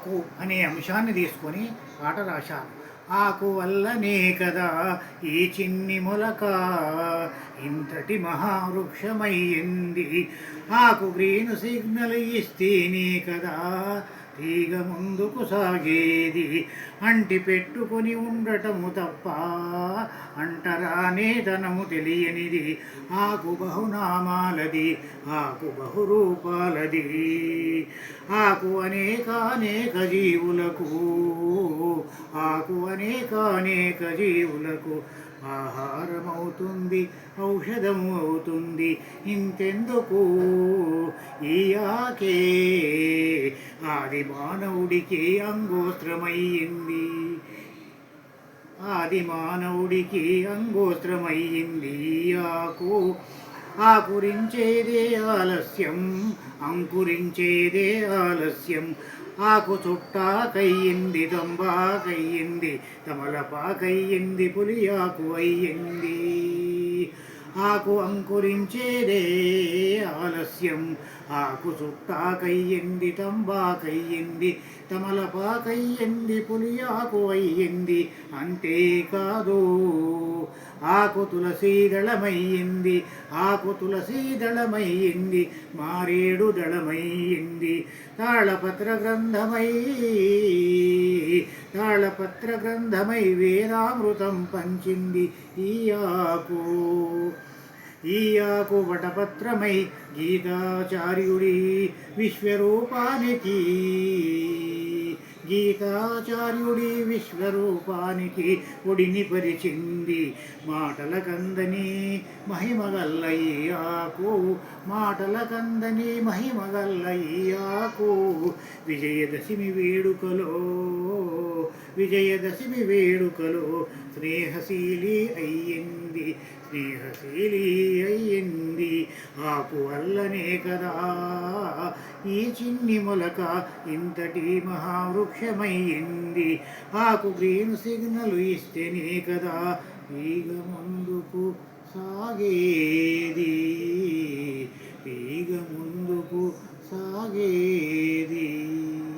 ఆకు అనే అంశాన్ని తీసుకొని పాట రాశాను. ఆకు వల్లనే కదా ఈ చిన్ని మొలక ఇంతటి మహావృక్షమయ్యింది. ఆకు గ్రీన్ సిగ్నల్ ఇస్తేనే కదా తీగ ముందుకు సాగేది. అంటి పెట్టుకొని ఉండటము తప్ప అంటరానేతనము తెలియనిది. ఆకు బహునామాలది, ఆకు బహురూపాలది. ఆకు అనేకానేక జీవులకు, ఆకు అనేకానేక జీవులకు ఆహారమవుతుంది, ఔషధము అవుతుంది. ఇంతెందుకు ఈ ఆకే ఆది మానవుడికి అంగోస్త్రమయ్యింది. ఆది మానవుడికి అంగోస్త్రమయ్యింది ఆకు. ఆకురించేదే ఆలస్యం, అంకురించేదే ఆలస్యం. ఆకు చుట్టాకయ్యింది, తంబాకయ్యింది, తమలపాకయ్యింది, పులి ఆకు అయ్యింది. ఆకు అంకురించేదే ఆలస్యం, ఆకు చుట్టాకయ్యింది, తంబాకయ్యింది, తమలపాకయ్యింది, పులి ఆకు అయ్యింది. అంతేకాదు ఆకు తులసీదళమయ్యింది, ఆకు తులసీదళమయ్యింది, మారేడు దళమయ్యింది. తాళపత్ర గ్రంథమై వేదామృతం పంచింది ఈ ఆకు. ఈ ఆకు వటపత్రమై గీతాచార్యుడి విశ్వరూపానికి, గీతాచార్యుడి విశ్వరూపానికి ఒడిని పరిచింది. మాటల కందని మహిమగల్ల ఈ ఆకు, మాటల కందని మహిమగల్ల ఈ ఆకు. విజయదశమి వేడుకలో, విజయదశమి వేడుకలో స్నేహశీలి అయ్యింది, స్నేహశీలి అయ్యింది. ఆకు వల్లనే కదా ఈ చిన్ని మొలక ఇంతటి మహావృక్షమయ్యింది. ఆకు గ్రీన్ సిగ్నల్ ఇస్తేనే కదా తీగ ముందుకు